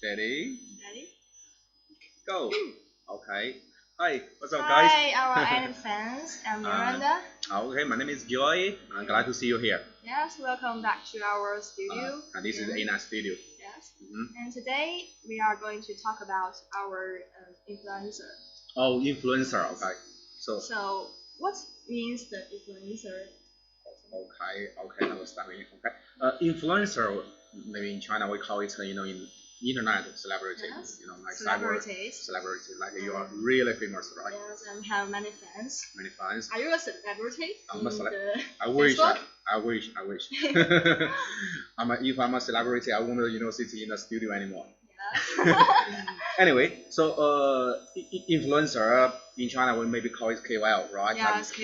Steady. Ready? Go. Okay. Hi, what's up, guys? Hi, our Anet fans. I'm Miranda. Okay, my name is Joy. I'm glad to see you here. Yes, welcome back to our studio. And this is Anet Studio. Yes. Mhm. And today we are going to talk about our influencer. Oh, influencer. Okay. So, what means the influencer? Okay. I will start with okay. Influencer. Maybe in China we call it, in internet celebrity. Yes. Like Celebrities. cyber celebrity. Like you are really famous, right? Yes, and have many fans. Many fans. Are you a celebrity? I'm a I wish. Facebook? I wish. If I'm a celebrity, I won't, sit in the studio anymore. Yes. Anyway, so influencer in China we maybe call it KOL, right? Yes, like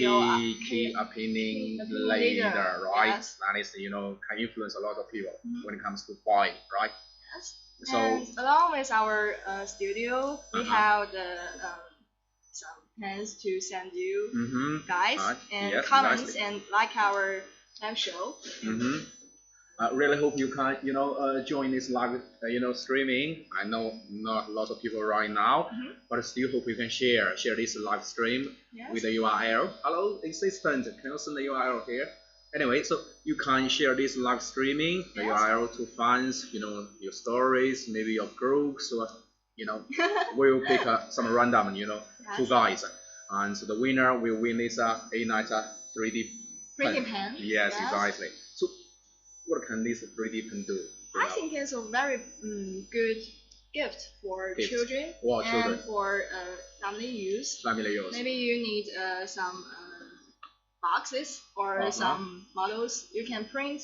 key opinion leader, right? Yes. That is, can influence a lot of people when it comes to buying, right? Yes. So And along with our studio, we have some plans to send you guys and yes, comments exactly. and like our live show. I really hope you can, join this live, streaming. I know not a lot of people right now, but I still hope you can share this live stream with the URL. Hello, assistant, can you send the URL here? Anyway, so you can share this live streaming, the URL to fans, your stories, maybe your groups, or, we'll pick some random, two guys. And so the winner will win this Anet 3D pen. Yes, exactly. So what can this 3D pen do? I think it's a very good gift for children and for family use. Maybe you need some boxes or some models. You can print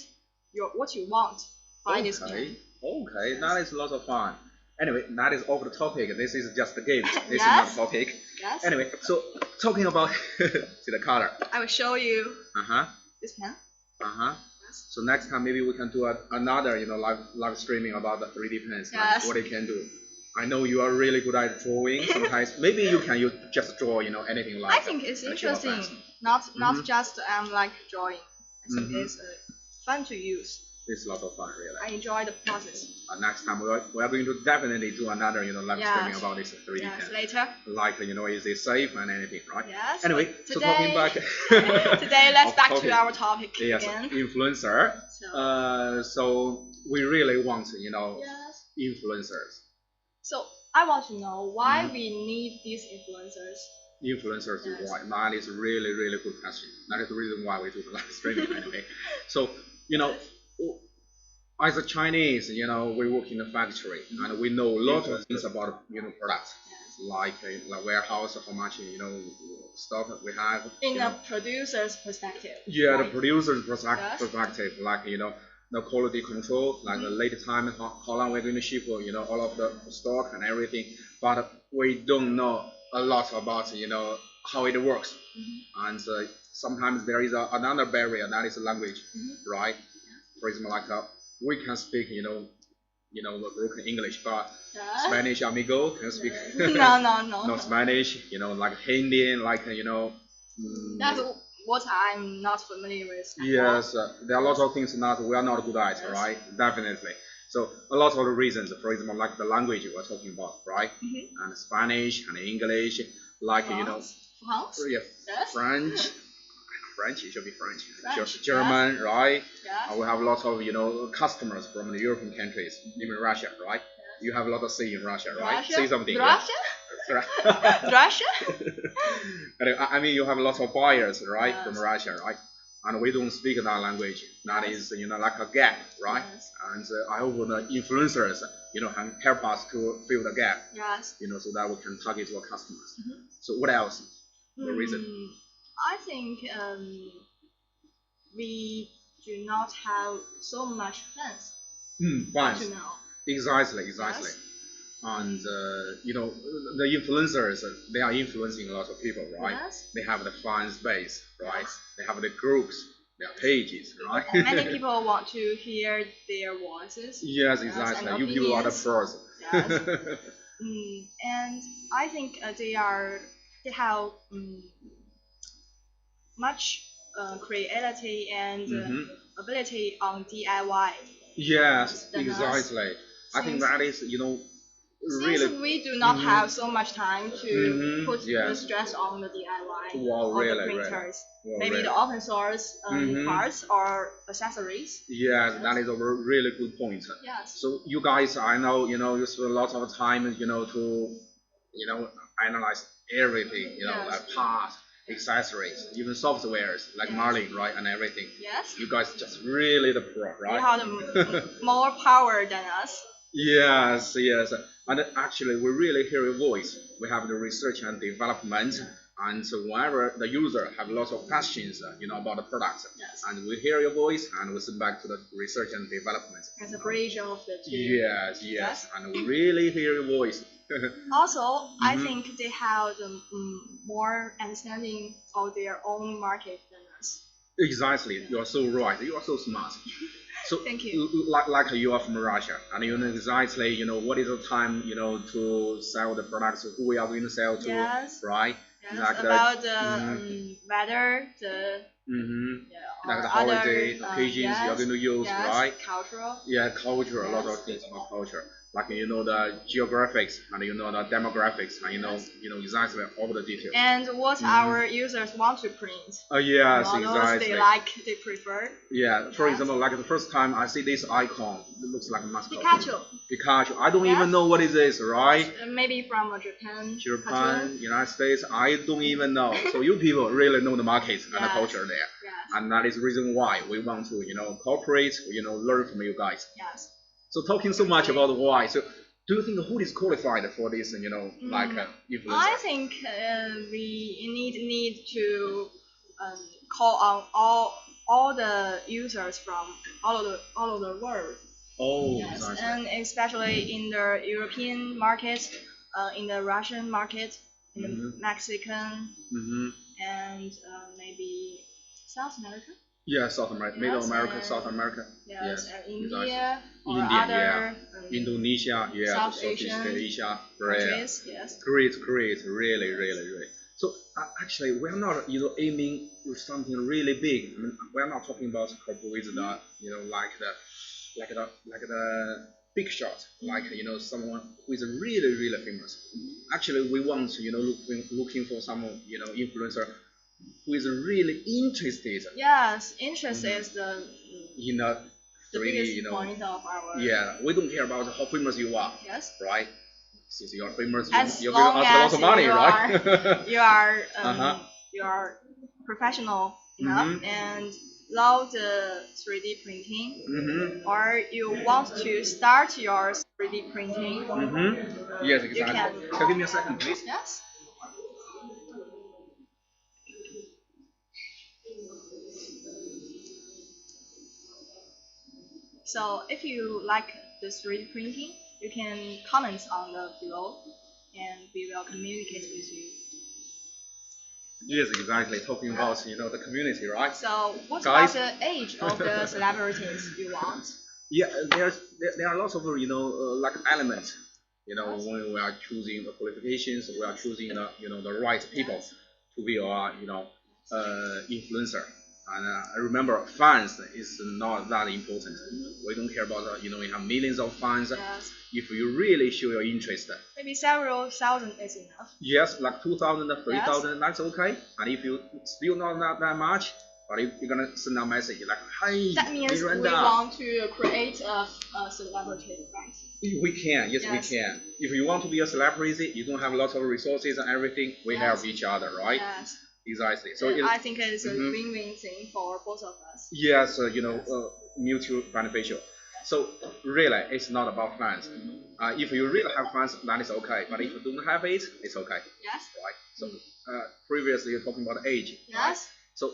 what you want by this pen. Okay, that is a lot of fun. Anyway, that is off the topic. This is just a gift. This is not a topic. Yes. Anyway, so talking about see the color. I will show you this pen. So next time maybe we can do another, live streaming about the 3D pens, like what it can do. I know you are really good at drawing. Sometimes maybe you just draw, anything like. I think it's interesting. Not just like drawing. I think it's fun to use. It's a lot of fun, really. I enjoy the process. Next time we are going to definitely do another, live streaming about this 3D pen. Later. Like, is it safe and anything, right? Yes. Anyway, today, so talking back. Today, let's back to our topic again. Influencer. So we really want, influencers. So I want to know why we need these influencers. Influencers, why? That is really, really good question. That is the reason why we do the live streaming anyway. So, as a Chinese, we work in a factory and we know a lot of things about, products. Like warehouse, how much, stock we have. In a producer's perspective. Yeah, the producer's perspective, like, the quality control, like the lead time, how long we're going to ship, all of the stock and everything. But we don't know a lot about, how it works. And sometimes there is another barrier, that is language, right? For example, like we can speak, the broken English, but Spanish amigo can speak. No. No Spanish, like Hindi, like, That's what I'm not familiar with. Yes, there are a lot of things that we are not good at, right? Definitely. So a lot of the reasons, for example, like the language we're talking about, right? And Spanish and English, like French. French, it should be French. German, right? Yes. We have a lot of, customers from the European countries, even Russia, right? You have a lot of say in Russia, right? Say something. Russia? Russia? I mean, you have a lot of buyers, right, from Russia, right? And we don't speak that language. That is, like a gap, right? And I hope the influencers, can help us to fill the gap. Yes. So that we can target our customers. So what else? The reason? I think we do not have so much fans. Fans. To know. Exactly. Yes. And the influencers, they are influencing a lot of people, right? Yes. They have the fans base, right? They have the groups, their pages, right? And many people want to hear their voices. Yes, exactly. You people are the pros. Yes. And I think they have much creativity and ability on DIY. Yes, exactly. I think that is, really. Since we do not have so much time to put the stress on the DIY or the printers, maybe the open source parts or accessories. Yes, that is a really good point. Yes. So you guys, I know, you spend a lot of time, to, analyze everything, like parts, accessories, even softwares like Marlin, right, and everything. Yes. You guys just really the pro, right? You have more power than us. Yes, yes. And actually, we really hear your voice. We have the research and development, and so whenever the user have lots of questions, about the products, and we hear your voice, and we send back to the research and development. As a bridge of the two. Yes, and we really hear your voice. Also, I think they have more understanding of their own market than us. Exactly, you are so right. You are so smart. So, thank you. Like you are from Russia, and you know exactly, what is the time, to sell the products, who we are going to sell to, right? Yes, like about the weather, like the holiday other, occasions you're going to use, right? Cultural. Yeah, culture, a lot of things about culture. Like the geographics, and the demographics, and exactly all the details. And what our users want to print. Yes, exactly. They prefer. Yeah, for example, like the first time I see this icon, it looks like a mascot. Pikachu. I don't even know what is this, right? Maybe from Japan. Japan, United States, I don't even know. So you people really know the market and the culture there. Yes. And that is the reason why we want to, cooperate, learn from you guys. Yes. So talking so much about why, so do you think who is qualified for this, like influencer? I think we need to call on all the users from all of the world. Oh, yes, and especially in the European market, in the Russian market, in the Mexican, and maybe South America. Yeah, South America, Middle America, South America. Yes, and India, Indonesia, Southeast Asia, countries, yes. Great, really. So actually, we are not, aiming for something really big. I mean, we are not talking about corporate with the, like the big shot, like someone who is really famous. Actually, we want, looking for someone, influencer who is really interested. Yes, interest is the biggest point of our. Yeah, we don't care about how famous you are. Yes. Right. Since you are famous, you will ask a lot of money, right? You are professional enough and love the 3D printing, or you want to start your 3D printing. Yes, exactly. Can you give me a second, please? Yes. So if you like the 3D printing, you can comment on the below, and we will communicate with you. Yes, exactly. Talking about the community, right? So what about the age of the celebrities you want? Yeah, there are lots of like elements. When we are choosing the qualifications, we are choosing the right people to be our influencer. And I remember fans is not that important. We don't care about we have millions of fans. Yes. If you really show your interest, maybe several thousand is enough. Yes, like 2,000, 3,000, that's okay. And if you still not that much, but if you're gonna send a message like, "Hi, that means Miranda. We want to create a celebrity, right? We can, yes, we can. If you want to be a celebrity, you don't have lots of resources and everything. We help each other, right? Yes. Exactly. So I think it's a win-win thing for both of us. Yes, mutual beneficial. So really, it's not about fans. If you really have fans, that is okay. But if you don't have it, it's okay. Yes. Right. So previously you're talking about age. Yes. Right? So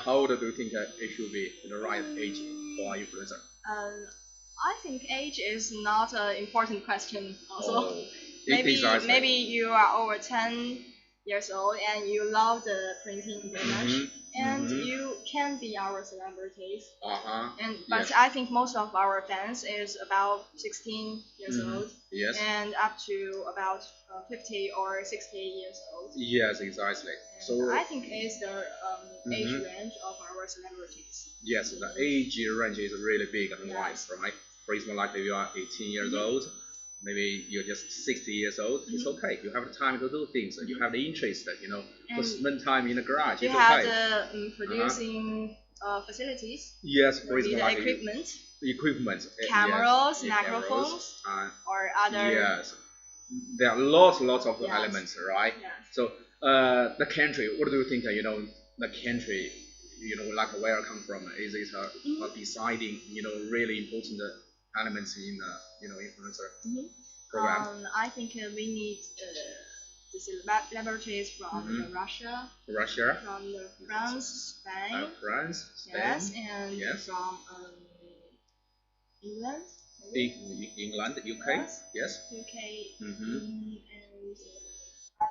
how old do you think it should be the right age for an influencer? I think age is not an important question. Also, exactly. Maybe you are over 10 years old and you love the printing very much, and you can be our celebrities. But I think most of our fans is about 16 years old, and up to about 50 or 60 years old. Yes, exactly. And so I think it's the age range of our celebrities. Yes, the age range is really big and wide, right? For example, like you are 18 years old, maybe you're just 60 years old, it's okay. You have the time to do things. You have the interest, to spend time in the garage. You have the producing facilities. Yes, for example, like equipment, cameras, yes, microphones, or other. Yes, there are lots of elements, right? Yes. So the country, what do you think? The country, like where I come from, is it a deciding, really important elements in influencer program? I think we need these laboratories from Russia, from France, Spain, yes, and from England. England, UK, yes. UK, and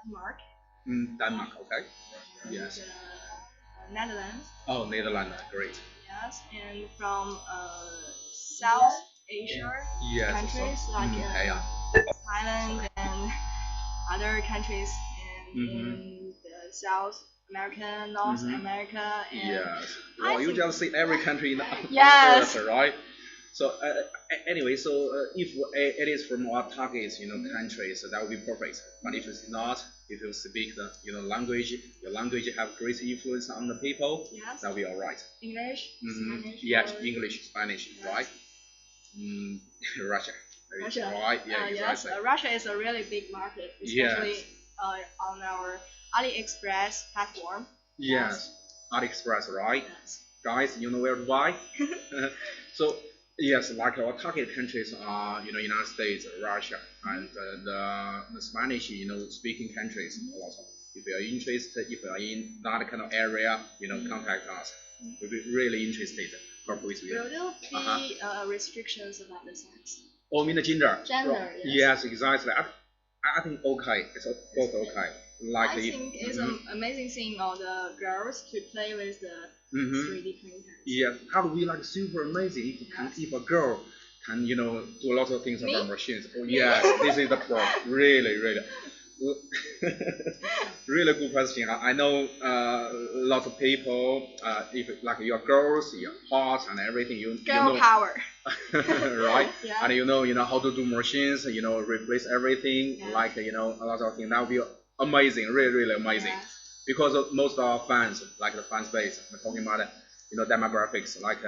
Denmark. Denmark, okay. And, yes. Netherlands. Oh, Netherlands, great. Yes, and from South Asia countries like Thailand and other countries, and in the South America, North America, and yes. Well, you just see every country in the yes. Earth, right? So anyway, if it is from our targets, countries, that would be perfect. But if it's not, if you speak the language, your language have great influence on the people, that will be all right. English, Spanish. Yes, English, Spanish, right? Russia. Right? Yeah, yes, Russia is a really big market, especially on our AliExpress platform. Yes, AliExpress, right? Yes. Guys, you know where to buy. So yes, like our target countries are United States, Russia, and the Spanish speaking countries also. If you are interested, if you are in that kind of area, contact us. We'll be really interested to work with you. Will there be restrictions about the sex? Oh, mean the gender. Gender, yes. Yes, exactly. I think okay. It's both okay. Like I think it's an amazing thing of the girls to play with the 3D printers. Yeah, that would be like super amazing if a girl can do a lot of things about machines. Oh yeah, this is the problem. Really, really good question. I know lots of people. If like your girls, your hot and everything, girl power. Right? Yeah. And you know how to do machines. Replace everything. Yeah. Like a lot of things. That would be amazing. Really amazing. Yeah. Because most of our fans, like the fan base, we're talking about demographics, like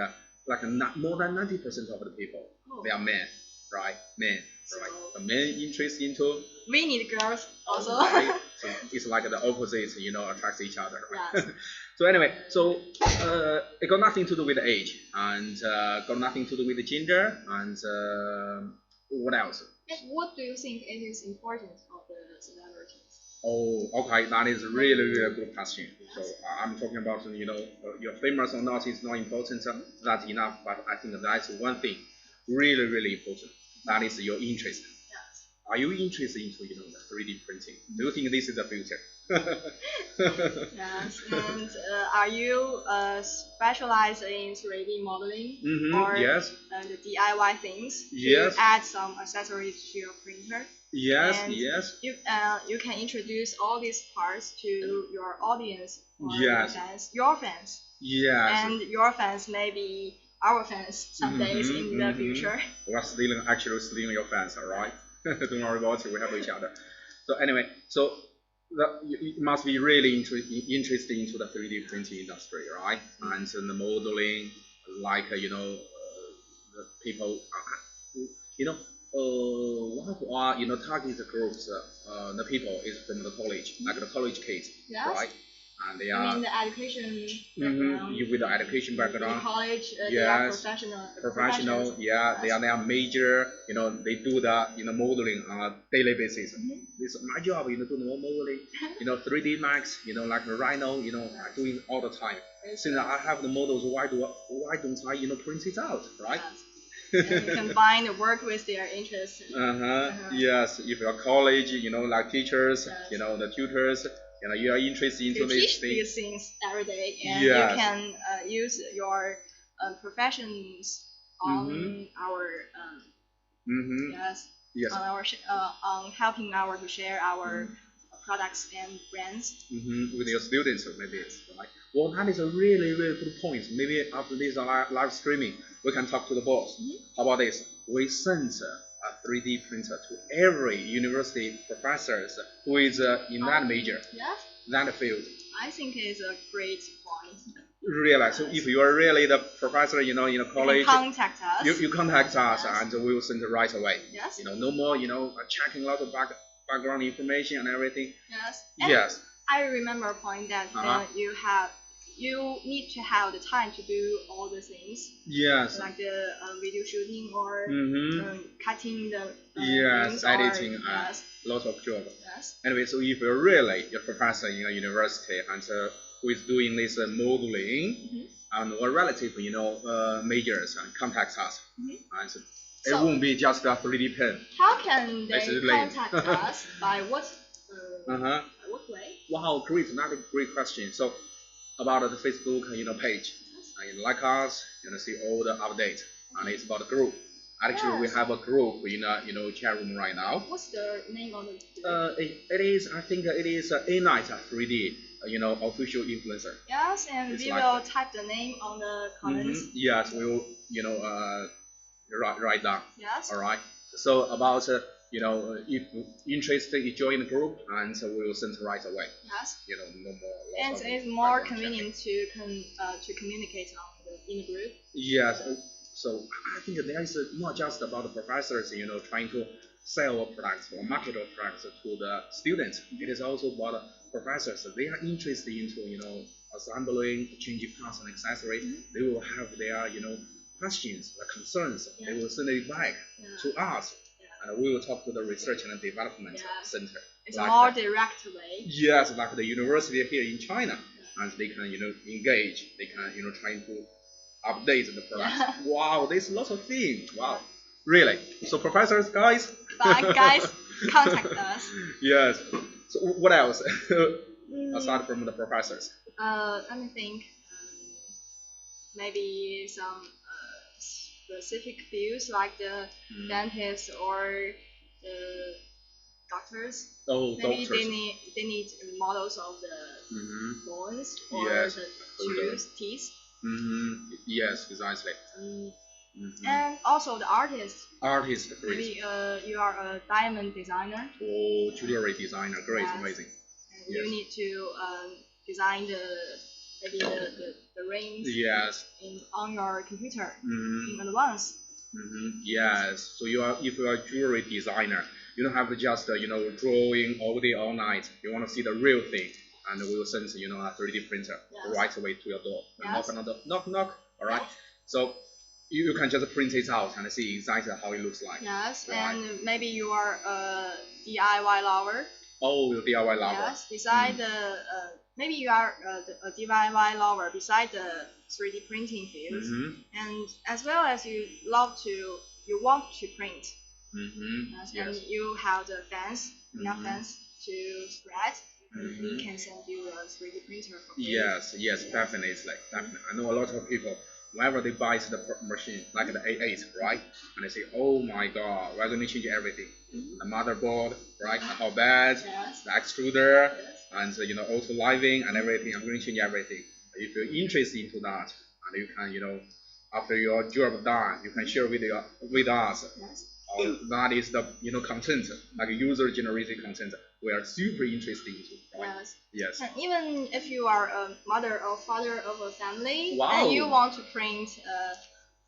more than 90% of the people, they are men, right? Men, right? The men interest into. We need girls also. Right? So it's like the opposite, attracts each other. Right? Yes. So anyway, it got nothing to do with age, and got nothing to do with gender, and what else? What do you think it is important of the celebrities? Oh, okay, that is really a good question. Yes. So I'm talking about, you're famous or not is not important, that's enough, but I think that's one thing really important. That is your interest. Yes. Are you interested into, the 3D printing? Do you think this is the future? Yes, and are you specialized in 3D modeling or the DIY things to add some accessories to your printer? Yes, and yes. You can introduce all these parts to your audience or fans, your fans. Yes. And your fans may be our fans some days in the future. We're actually stealing your fans, alright? Don't worry about it, we have each other. So anyway, you must be really interested into the 3D printing industry, right? And the modeling, like the people, one of our target groups, the people is from the college, like the college kids, right? And they are. I mean the education background. With the education background. The college, they are professional. Yeah, they are major. They do the modeling on a daily basis. This is my job. Do the modeling. 3D Max. Like Rhino. I'm doing all the time. Since I have the models, why don't I print it out, right? Yes. And combine the work with their interests. Yes, if you're college, like teachers, the tutors, you are interested into these things every day, and you can use your professions on our on helping to share our products and brands with your students, maybe, right? Well, that is a really good point. Maybe after this live streaming, we can talk to the boss. How about this? we sent a 3D printer to every university professors who is in that major, that field. I think it's a great point. Really, so if you are really the professor, in a college, you contact us. You contact us, and we will send it right away. Yes. No more, checking a lot of background information and everything. Yes. Yes. I remember a point that you need to have the time to do all the things. Yes. Like the video shooting or cutting the yes, editing, lots of job. Yes. Anyway, so if you're really a professor in a university and who is doing this modeling and or relative, majors and contacts us, and it won't be just a 3D pen. How can they contact us? By what? What way? Wow, great! Another great question. So about the Facebook, page, like us, see all the updates, and it's about the group. Actually, we have a group in chat room right now. What's the name of the group? I think it is Anet 3D, official influencer. Yes, and we will type the name on the comments. Yes, we will, write down. Yes. All right. So about if interested, you join the group, and we will send right away. Yes. No more. And it's more convenient to communicate in the group. Yes. So I think there is not just about the professors, trying to sell products or market products to the students. It is also about professors. They are interested into, assembling, changing parts and accessories. They will have their, questions, concerns. They will send it back to us. And we will talk to the research and development center. It's a more direct way. Yes, like the university here in China, and they can engage. They can trying to update the product. Wow, there's lots of things. Wow, really. So professors, guys. Guys, contact us. Yes. So what else aside from the professors? Let me think. Maybe some specific fields like the dentists or the doctors. Oh, maybe doctors. they need models of the bones or the teeth. Yes, precisely. And also the artists. Artists, great. Maybe you are a diamond designer. Oh, jewelry designer, great, amazing. And you need to design maybe the rings. Yes. On your computer in advance. Yes. So if you are a jewelry designer, you don't have to just drawing all day all night. You want to see the real thing, and we will send a 3D printer right away to your door. Yes. Knock. All right. Yes. So you can just print it out and see exactly how it looks like. Yes. Right. And maybe you are a DIY lover. Oh, you're DIY lover. Yes. Beside maybe you are a DIY lover beside the 3D printing field, and as well as you want to print, and you have the enough fans to spread, we can send you a 3D printer for free. Yes, definitely. I know a lot of people, whenever they buy the machine, like the A8, right, and they say, oh my god, we're going to change everything. The motherboard, right, the hot bed, the extruder, and also lighting and everything. I'm going to change everything. If you're interested into that, and you can, after your job done, you can share with us. That is the content, like user generated content. We are super interested into. Right? Yes. And even if you are a mother or father of a family, and you want to print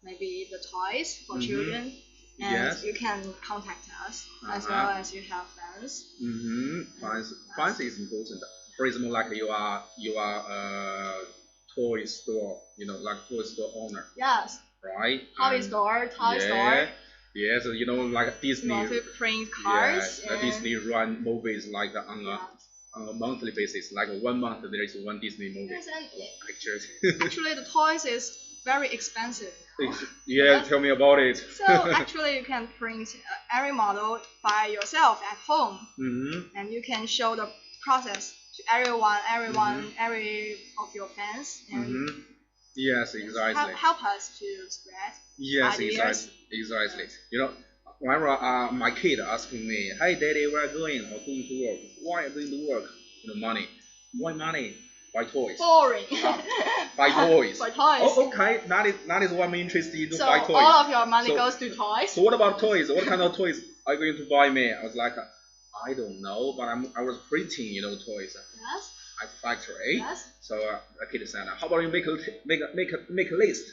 maybe the toys for children. And you can contact us as well as you have fans. Fans is important. For example, like you are a toy store, like toy store owner. Yes. Right. Toy store. Yes, like Disney. You want to print cars. Yes, Disney run movies like on a monthly basis. Like 1 month there is one Disney movie. Yes, and actually the toys is very expensive. Yeah, tell me about it. So actually you can print every model by yourself at home, and you can show the process to everyone, every of your fans. And yes, exactly. Help us to spread ideas. Exactly. Whenever my kid asking me, hey daddy, where are you going? I'm going to work. Why are you going to work? Money. Why money? Buy toys. Boring. Buy toys. Buy toys. Oh, okay. That is what I'm interested in. So buy toys. all of your money goes to toys. So what about toys? What kind of toys are you going to buy me? I was like, I don't know, but I was printing, toys. Yes. At the factory. Yes. So a kid said, how about you make a list?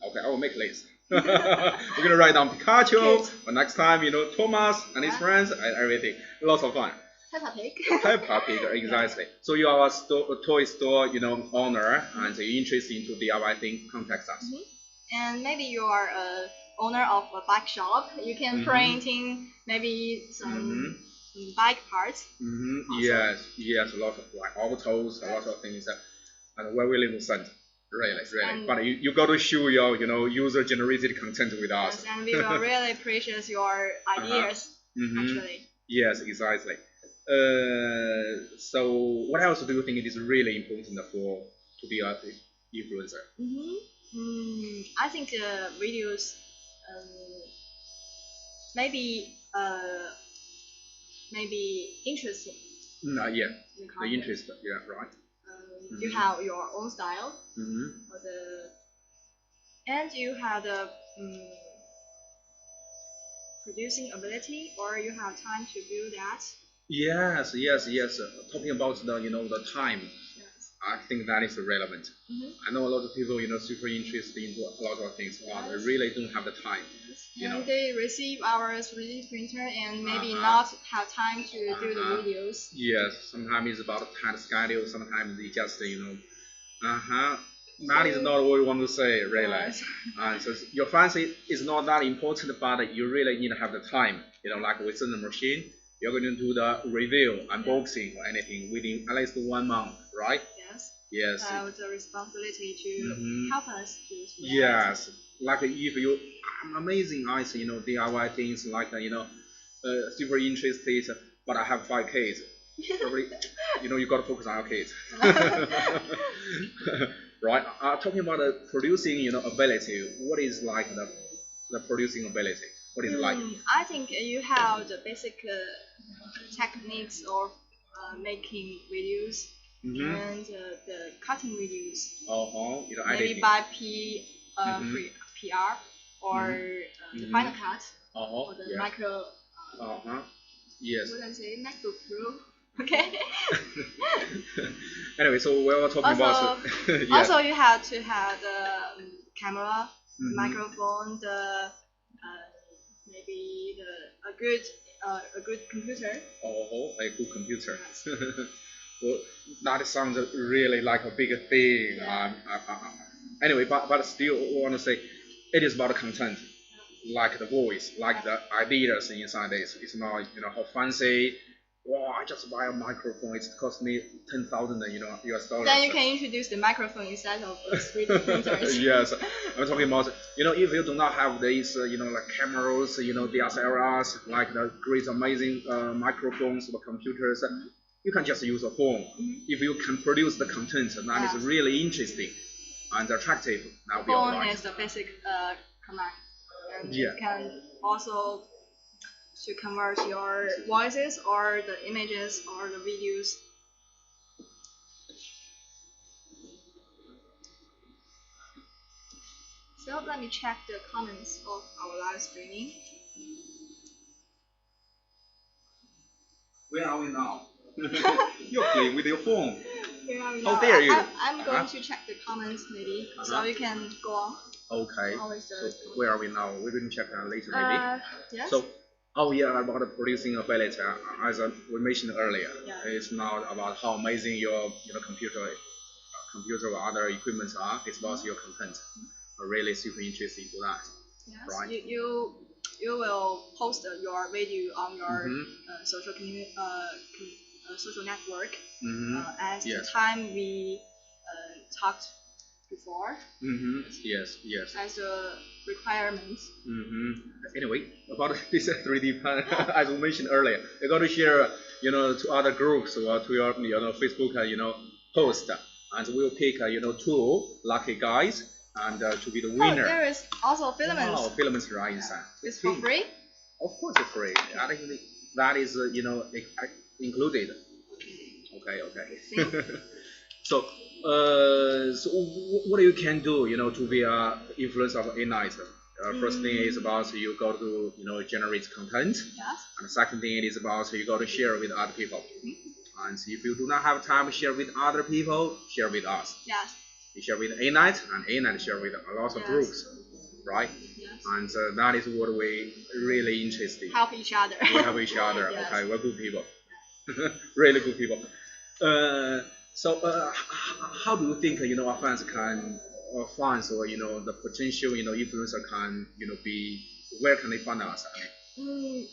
Okay, I will make a list. We're gonna write down Pikachu, but next time, Thomas and his friends and everything. Lots of fun. Peppa Pig. Peppa Pig, exactly. So you are a toy store, owner, and you're interested into DIY things, contact us. And maybe you are a owner of a bike shop. You can printing maybe some bike parts. Yes, a lot of like autos, a lot of things, and we're willing to send. Really. But you got to show your, user-generated content with us. Yes, and we will really appreciate your ideas, actually. Yes, exactly. So what else do you think it is really important to be an influencer? I think videos maybe interesting. Yeah, the interest. Yeah, right. You have your own style, and you have the producing ability, or you have time to do that. Yes. Talking about the time, I think that is relevant. I know a lot of people, super interested in a lot of things, but they really don't have the time. And they receive our 3D printer and maybe not have time to do the videos. Yes, sometimes it's about time schedule. Sometimes they just, that is not what we want to say, really. So your fancy is not that important, but you really need to have the time. Like within the machine, you're going to do the review, unboxing, or anything within at least 1 month, right? Yes. Have the responsibility to help us to. Yes. Like if you, I'm amazing. I see, DIY things like super interested, but I have 5 kids. Probably, you got to focus on your kids. Right. Talking about the producing, ability. What is like the producing ability? What is it like? I think you have the basic techniques of making videos and the cutting videos. Maybe by PR or the Final Cut or the micro. Yes. What did I say? Macro Pro. Okay. Anyway, so we were talking about. Also, you have to have the camera, the microphone, the maybe a good computer. A good computer. Yes. Well, that sounds really like a big thing. Anyway, but still, I want to say, it is about the content, like the voice, like the ideas inside this. It's not, how fancy. Wow, I just buy a microphone. It cost me 10,000, US dollars. Then you can introduce the microphone instead of 3D printers. Yes, I'm talking about, if you do not have these, like cameras, DSLRs, like the great, amazing microphones or computers, you can just use a phone. If you can produce the content that is really interesting and attractive, that will be all right. Phone is the basic command. And you can also to convert your voices or the images or the videos. So let me check the comments of our live streaming. Where are we now? You're playing with your phone. Where are we now? How dare you? I'm going to check the comments maybe, so you can go on. Okay. So where are we now? We're going to check that later maybe. Yes. So, about the producing ability, as we mentioned earlier, it's not about how amazing your computer or other equipment are. It's about your content. I'm really super interested in that. Yes. Right. You will post your video on your social network as the time we talked before. Yes. As a requirement. Anyway, about this 3D plan, as we mentioned earlier, you got to share, to other groups or to your, Facebook, post, and we'll pick, 2 lucky guys, and to be the winner. There is also filaments. Oh, filaments right inside. It's for free. Of course, it's free. I think that is, included. Okay. So, so what you can do, to be a influencer of Anet? First thing is about you got to, generate content. Yes. And the second thing is about you got to share with other people. And if you do not have time to share with other people, share with us. Yes. You share with Anet, and Anet share with a lot of groups, right? Yes. And that is what we really interested. Help each other. We help each other. Yes. Okay, we're good people. Really good people. So how do you think our fans can fans or the potential influencer can be, where can they find us?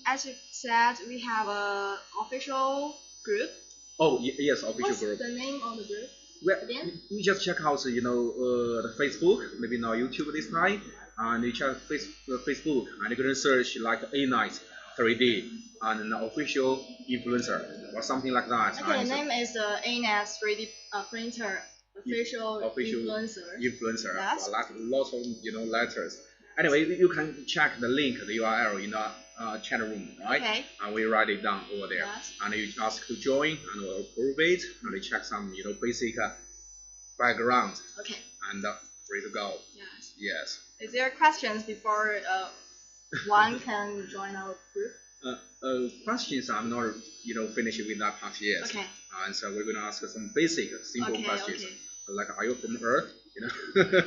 As you said, we have a official group. Oh yes, official group. What's the name of the group? You just check out the Facebook, maybe not YouTube this time, and you check Facebook and you can search like Anet 3D and an official influencer or something like that. Okay, the name is Anet 3D printer official influencer. Influencer. Yes. Lots of letters. Anyway, you can check the link, the URL in the chat room, right? Okay. And we write it down over there. Yes. And you ask to join, and we'll approve it, and we check some basic background. Okay. And free to go. Yes. Yes. Is there questions before one can join our group? Questions, I'm not finished with that part yet. Okay. And so we're gonna ask some basic, simple questions. Okay. Like, are you from Earth?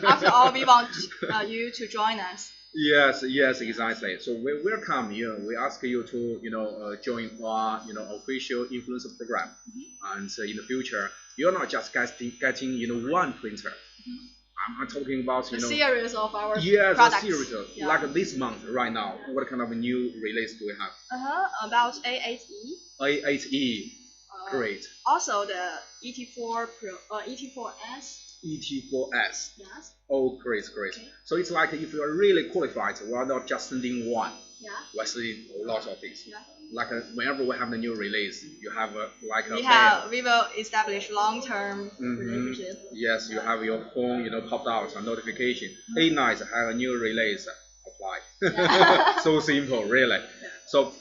After all, we want you to join us. Yes, exactly. So we welcome you. We ask you to join our official influencer program. And in the future, you're not just getting one printer. I'm talking about a series of our products. A series. Yeah. Like this month, right now, what kind of a new release do we have? About A8E. A8E. Great. Also the ET4 Pro, ET4S. ET4S. Yes. Oh, great. Okay. So it's like if you are really qualified, we are not just sending one. Yeah. We're sending a lot of these. Yeah. Like whenever we have the new release, you have we will establish long-term relationship. Yes, you have your phone, popped out a notification. Anet have a new release. Apply. Yeah. So simple, really. So.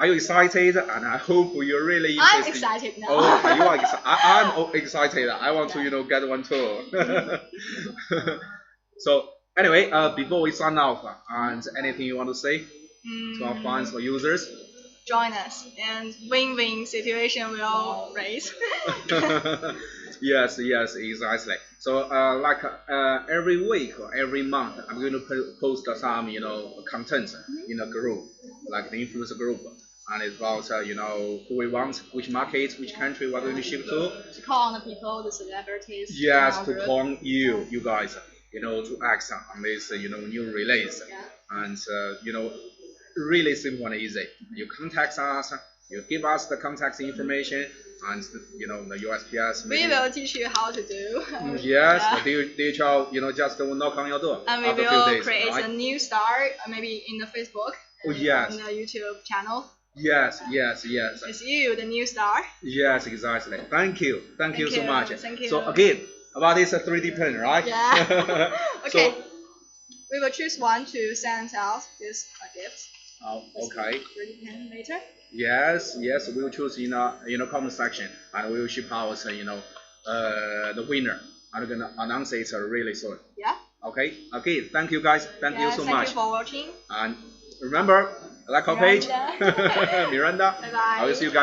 Are you excited? And I hope you're really interested. I'm excited now. Oh, you are excited. I'm excited. I want to, get one too. So anyway, before we sign off, and anything you want to say to our fans or users? Join us, and win-win situation will raise. Yes, exactly. So like every week or every month, I'm going to post some content in a group, like the influencer group. And it's about who we want, which market, which country we're going to ship to. To call on the people, the celebrities. Yes, to call on you guys, to act on this new release. Yeah. And really simple and easy. You contact us, you give us the contact information, and the USPS. We will teach you how to do. Yes, yeah. They shall just knock on your door. And we will create a new star, maybe in the Facebook. Oh yes. In the YouTube channel. Yes. It's you, the new star. Yes, exactly. Thank you so much. Thank you. So again, about this 3D pen, right? Yeah. Okay. So, we will choose one to send out this gift. Oh, okay. 3D pen later. Yes, we will choose in a comment section, and we will ship out the winner. I'm gonna announce it really soon. Yeah. Okay. Thank you guys. Thank you so much. Thank you for watching. And remember, like our page, Miranda. Bye bye. I will see you guys.